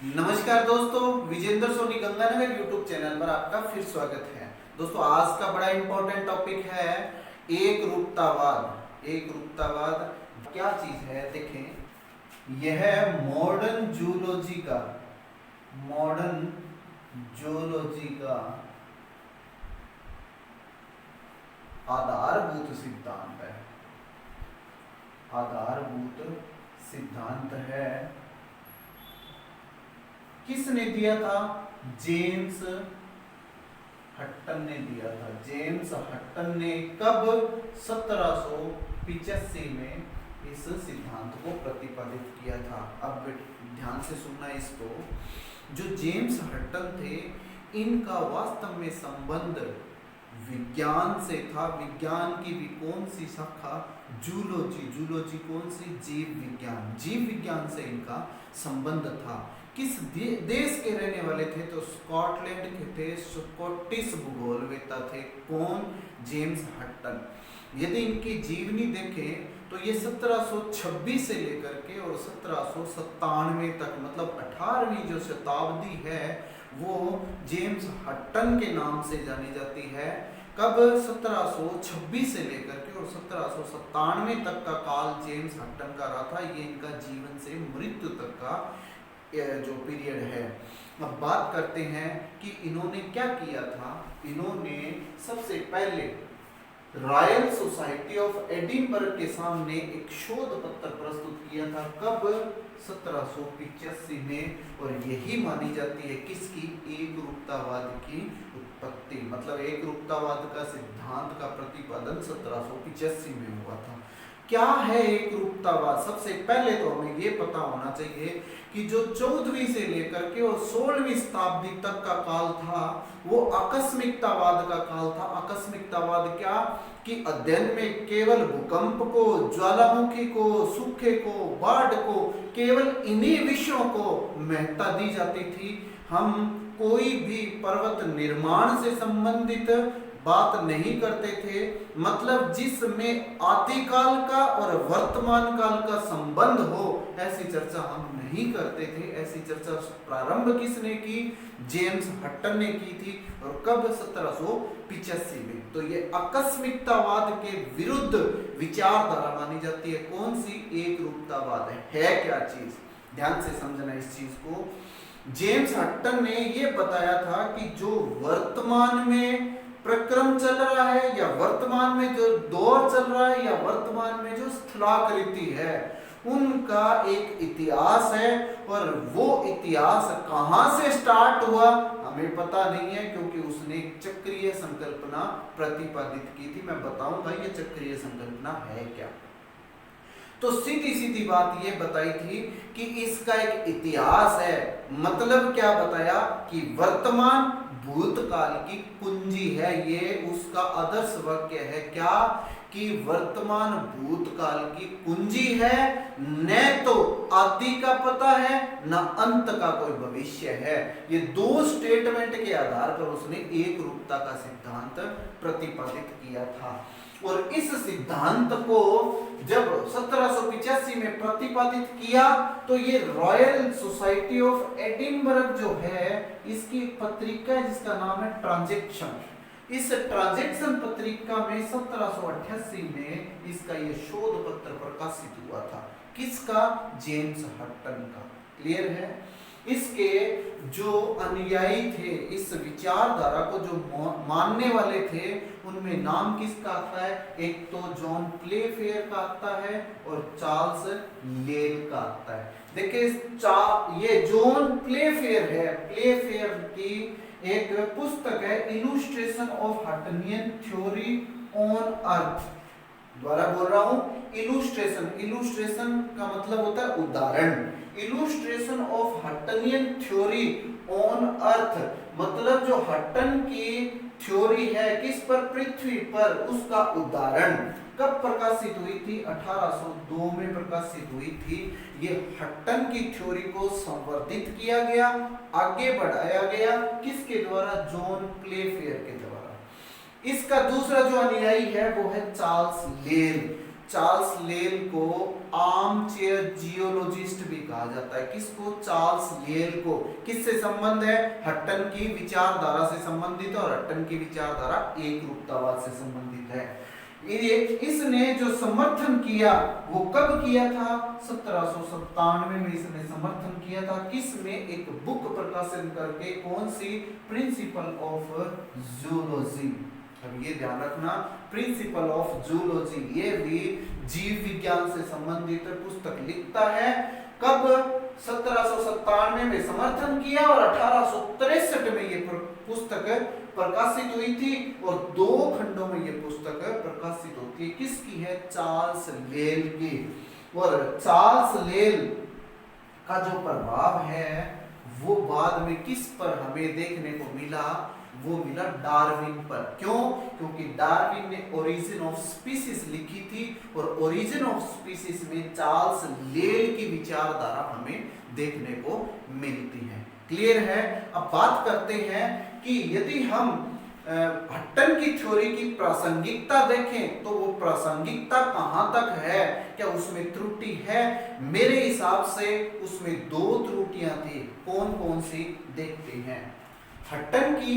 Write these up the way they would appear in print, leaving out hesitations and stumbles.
नमस्कार दोस्तों, Vijendra Soni Ganganagar YouTube channel पर आपका फिर स्वागत है। दोस्तों, आज का बड़ा इंपॉर्टेंट टॉपिक है एक रूपतावाद। एक रूपतावाद क्या चीज है देखें। यह मॉडर्न जूलॉजी का आधारभूत सिद्धांत है। आधारभूत सिद्धांत है। किसने दिया था? जेम्स हट्टन ने दिया था। जेम्स हट्टन ने कब? 1785 में इस सिद्धांत को प्रतिपादित किया था। अब ध्यान से सुनना इसको। जो जेम्स हट्टन थे, इनका वास्तव में संबंध विज्ञान से था। विज्ञान की भी कौन सी शाखा? जूलॉजी कौन सी? जीव विज्ञान से इनका संबंध था। किस देश के रहने वाले थे? तो स्कॉटलैंड के थे। स्कॉटिश भूगोलवेत्ता थे। कौन? James Hutton. यदि इनकी जीवनी देखें तो ये 1726 से लेकर के और 1797 तक, मतलब 18वीं जो शताब्दी है वो जेम्स हट्टन के नाम से जानी जाती है। कब? 1726 से लेकर के और 1797 तक का काल जेम्स हट्टन का रहा था। ये इनका जीवन से मृत्यु तक का जो पीरियड है। अब बात करते हैं कि इन्होंने क्या किया था। इन्होंने सबसे पहले रॉयल सोसाइटी ऑफ एडिनबर्ग के सामने एक शोध पत्र प्रस्तुत किया था। कब? 1785 में। और यही मानी जाती है किसकी? एक रूपतावाद की उत्पत्ति, मतलब एक रूपतावाद का सिद्धांत का प्रतिपादन 1785 में हुआ था। क्या है एक रूपतावाद? सबसे पहले तो हमें ये पता होना चाहिए कि जो 14वीं से लेकर के और 16वीं शताब्दी तक का काल था वो आकस्मिकतावाद का काल था। आकस्मिकतावाद क्या? कि अध्ययन में केवल भूकंप को, ज्वालामुखी को, सूखे को, बाढ़ को, केवल इन्हीं विषयों को महत्ता दी जाती थी। हम कोई भी पर्वत निर्माण से संबंधित बात नहीं करते थे। मतलब जिसमें आदिकाल का और वर्तमान काल का संबंध हो, ऐसी चर्चा हम नहीं करते थे। ऐसी चर्चा प्रारंभ किसने की? जेम्स हट्टन ने की थी। और कब? 1785 में। तो ये आकस्मिकतावाद के विरुद्ध विचारधारा मानी जाती है। कौन सी? एक रूपतावाद है क्या चीज? ध्यान से समझना इस चीज को। जेम्स हट्टन ने यह बताया था कि जो वर्तमान में प्रक्रम चल रहा है, या वर्तमान में जो दौर चल रहा है, या वर्तमान में जो स्थलाकृति है, उनका एक इतिहास है। और वो इतिहास कहां से स्टार्ट हुआ हमें पता नहीं है, क्योंकि उसने एक चक्रीय संकल्पना प्रतिपादित की थी। मैं बताऊंगा ये चक्रीय संकल्पना है क्या। तो सीधी सीधी बात ये बताई थी कि इसका एक इतिहास है। मतलब क्या बताया? कि वर्तमान भूतकाल की कुंजी है। ये उसका आदर्श वाक्य है। क्या? कि वर्तमान भूतकाल की कुंजी है। न तो आदि का पता है, न अंत का कोई भविष्य है। ये दो स्टेटमेंट के आधार पर उसने एक रूपता का सिद्धांत प्रतिपादित किया था। और इस सिद्धांत को जब 1785 में प्रतिपादित किया तो ये रॉयल सोसाइटी ऑफ एडिनबर्ग जो है, इसकी पत्रिका है जिसका नाम है ट्रांजैक्शन। इस ट्रांजैक्शन पत्रिका में 1788 में इसका ये शोध पत्र प्रकाशित हुआ था। किसका? जेम्स हट्टन का। क्लियर है? इसके जो अनुयायी थे, इस विचारधारा को जो मानने वाले थे, उनमें नाम किसका आता है? एक तो जॉन प्लेफेयर का आता है और चार्ल्स लेल का आता है। देखिए ये जॉन प्लेफेयर है। प्लेफेयर की एक पुस्तक है illustration of Huttonian theory on earth. द्वारा बोल रहा हूं इलुस्ट्रेशन का मतलब होता है उदाहरण। Illustration of Huttonian theory on earth, मतलब जो हट्टन की थ्योरी है किस पर? पृथ्वी पर, उसका उदाहरण। कब प्रकाशित हुई थी? 1802 में प्रकाशित हुई थी। ये हट्टन की थ्योरी को संवर्धित किया गया, आगे बढ़ाया गया। किसके द्वारा? जॉन प्लेफेयर के द्वारा। इसका दूसरा जो अनुयायी है वो है चार्ल्स लेल। चार्ल्स लेल को आर्म चेयर जियोलॉजिस्ट भी कहा जाता है। किसको? चार्ल्स लेल को। किससे संबंध है? हट्टन की विचारधारा से संबंधित, और हट्टन की विचारधारा एक रूपतावाद से संबंधित है। इसने जो समर्थन किया वो कब किया था? 1797 में इसने समर्थन किया था। किसमें? एक बुक प्रकाशन करके, कौन सी? Principle of zoology. अब ये ध्यान रखना, प्रिंसिपल ऑफ जूलॉजी, ये भी जीव विज्ञान से संबंधित पुस्तक लिखता है। कब? 1797 में समर्थन किया और 1863 में ये पुस्तक प्रकाशित हुई थी, और 2 खंडों में ये पुस्तक प्रकाशित होती है। किसकी है? चार्ल्स लेल की। और चार्ल्स लेल का जो प्रभाव है वो बाद में किस पर हमें देखने को मिला? वो मिला डार्विन पर। क्यों? क्योंकि डार्विन ने ओरिजिन ऑफ स्पीसीज लिखी थी, और ओरिजिन ऑफ स्पीसीज में चार्ल्स लेल की विचारधारा हमें देखने को मिलती है। क्लियर है? अब बात करते हैं कि यदि हम हट्टन की थ्योरी की प्रासंगिकता देखें तो वो प्रासंगिकता कहां तक है, क्या उसमें त्रुटि है? मेरे हिसाब से उसमें 2 त्रुटियां थी। कौन कौन सी? देखते हैं। हट्टन की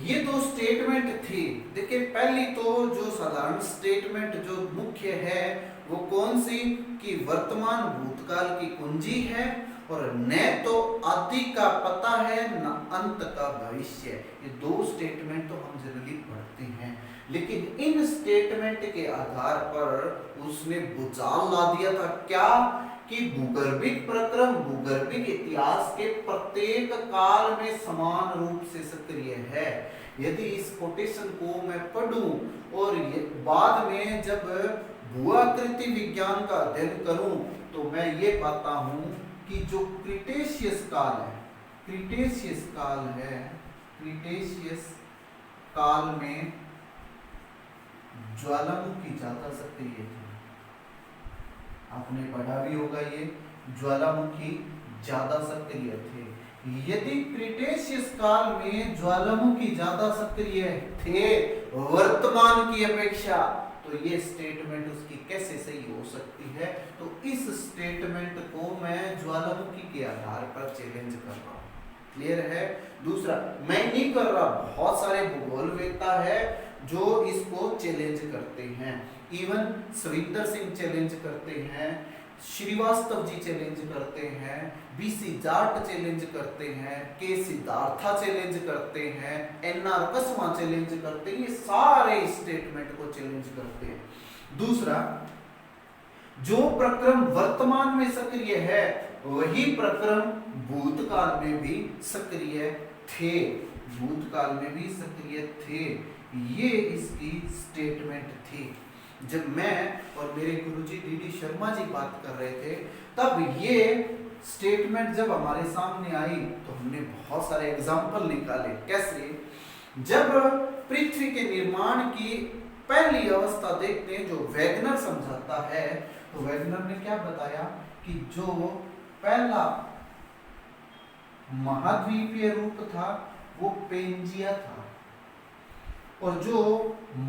ये 2 स्टेटमेंट थी। देखिए, पहली तो जो साधारण स्टेटमेंट जो मुख्य है वो कौन सी? कि वर्तमान भूतकाल की कुंजी है, और न तो आदि का पता है न अंत का भविष्य। ये 2 स्टेटमेंट तो हम जनरली पढ़ते हैं, लेकिन इन स्टेटमेंट के आधार पर उसने भूचाल ला दिया था। क्या? कि भूगर्भिक प्रक्रम भूगर्भिक इतिहास के प्रत्येक काल में समान रूप से सक्रिय है। यदि इस कोटेशन को मैं पढ़ूं और बाद में जब भूआकृति विज्ञान का अध्ययन करूं तो मैं ये पाता हूं कि जो क्रिटेशियस काल है, क्रिटेशियस काल है, क्रिटेशियस काल में ज्वालामुखी ज्यादा सक्रिय थी। आपने पढ़ा भी होगा, ये ज्वालामुखी ज्यादा सक्रिय थे। यदि क्रिटेशियस काल में ज्वालामुखी ज्यादा सक्रिय थे वर्तमान की अपेक्षा, तो ये स्टेटमेंट उसकी कैसे सही हो सकती है? तो इस स्टेटमेंट को मैं ज्वालामुखी के आधार पर चैलेंज कर रहा हूं। क्लियर है? दूसरा, मैं नहीं कर रहा, बहुत सारे भूगोलवेत्ता है जो इसको चैलेंज करते हैं। इवन सविंदर सिंह चैलेंज करते हैं, श्रीवास्तव जी चैलेंज करते हैं, बीसी जाट चैलेंज करते हैं, के सिद्धार्था चैलेंज करते हैं, एनआर कसवा चैलेंज करते हैं। ये सारे स्टेटमेंट को चैलेंज करते हैं। दूसरा, जो प्रक्रम वर्तमान में सक्रिय है वही प्रक्रम भूतकाल में भी सक्रिय थे, भूतकाल में भी सक्रिय थे। ये इसकी स्टेटमेंट थी। जब मैं और मेरे गुरुजी डीडी शर्मा जी बात कर रहे थे, तब ये स्टेटमेंट जब हमारे सामने आई तो हमने बहुत सारे एग्जाम्पल निकाले। कैसे? जब पृथ्वी के निर्माण की पहली अवस्था देखते हैं जो वैगनर समझाता है, तो वैगनर ने क्या बताया कि जो पहला महाद्वीपीय रूप था वो पेंजिया था, और जो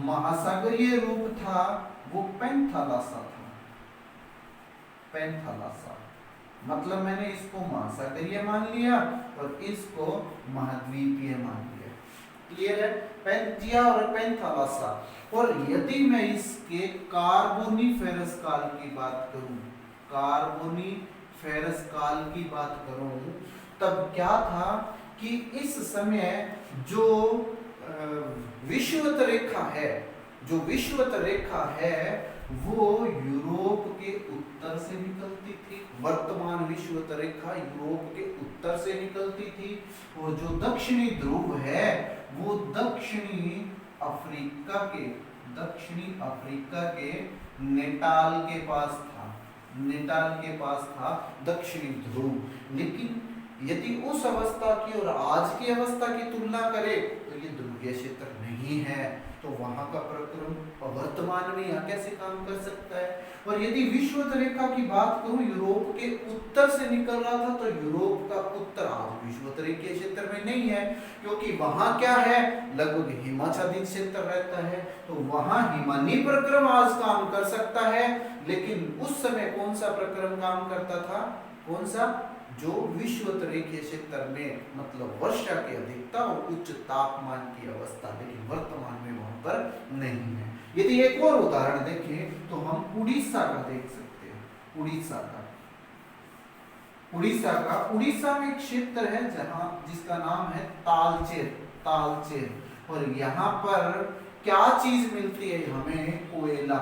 महासागरीय रूप था वो पेंथालासा था। पेंथालासा मतलब मैंने इसको महासागरीय मान लिया और इसको महाद्वीपीय मान लिया। क्लियर है? पेंजिया और पेंथालासा। और यदि मैं इसके कार्बोनिफेरस काल की बात करूं, कार्बोनिफेरस काल की बात करूं, तब क्या था कि इस समय जो विषुवत रेखा है, जो विषुवत रेखा है वो यूरोप के उत्तर से निकलती थी। वर्तमान विषुवत रेखा यूरोप के उत्तर से निकलती थी, और जो दक्षिणी ध्रुव है वो दक्षिणी अफ्रीका के नेटाल के पास था, नेटाल के पास था दक्षिणी ध्रुव। लेकिन यदि उस अवस्था की और आज की अवस्था की तुलना करें तो ये ध्रुवीय क्षेत्र नहीं है। तो वहां का प्रक्रम वर्तमान में यहाँ कैसे काम कर सकता है। और यदि विषुवत रेखा की बात करूं, यूरोप के उत्तर से निकल रहा था, तो यूरोप का उत्तर आज विषुवत रेखीय क्षेत्र में नहीं है, क्योंकि वहां क्या है, लगभग हिमाच्छादित क्षेत्र रहता है, तो वहां हिमानी प्रक्रम आज काम कर सकता है। लेकिन उस समय कौन सा प्रक्रम काम करता था, कौन सा, जो विषुवत रेखीय क्षेत्र में मतलब वर्षा की अधिकता और उच्च तापमान की अवस्था, लेकिन वर्तमान में वहां पर नहीं है। यदि एक और उदाहरण देखें तो हम उड़ीसा का देख सकते हैं। उड़ीसा में एक क्षेत्र है जहां जिसका नाम है तालचेर। और यहाँ पर क्या चीज मिलती है हमें, कोयला।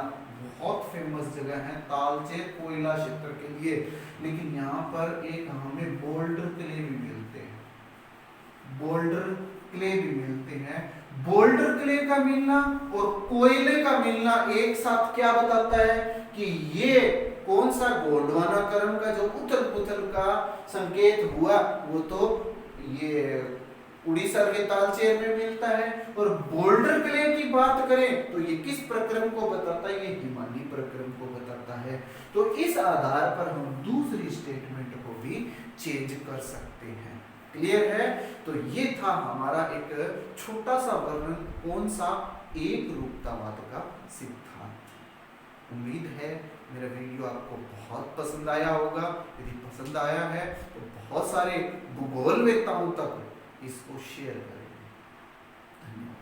बहुत फेमस जगह है तालचेर कोयला क्षेत्र के लिए। लेकिन यहाँ पर एक हमें बोल्डर क्ले भी मिलते हैं। बोल्डर क्ले का मिलना और कोयले का मिलना एक साथ क्या बताता है कि ये कौन सा गोंडवानाकरण का जो उथल पुथल का संकेत हुआ, वो तो ये उड़ीसा के तालचेर में मिलता है। और बोल्डर क्ले की बात करें तो ये किस प्रक्रम को बताता है, ये हिमानी प्रक्रम को बताता है। तो इस आधार पर हम दूसरी स्टेटमेंट को भी चेंज कर सकते हैं। क्लियर है। तो ये था हमारा एक छोटा सा वर्णन, कौन सा, एक रूपतावाद का सिद्धांत। उम्मीद है मेरा वीडियो आपको बहुत पसंद आया होगा। यदि पसंद आया है तो बहुत सारे भूगोलवेत्ताओं तक इसको शेयर करें। धन्यवाद।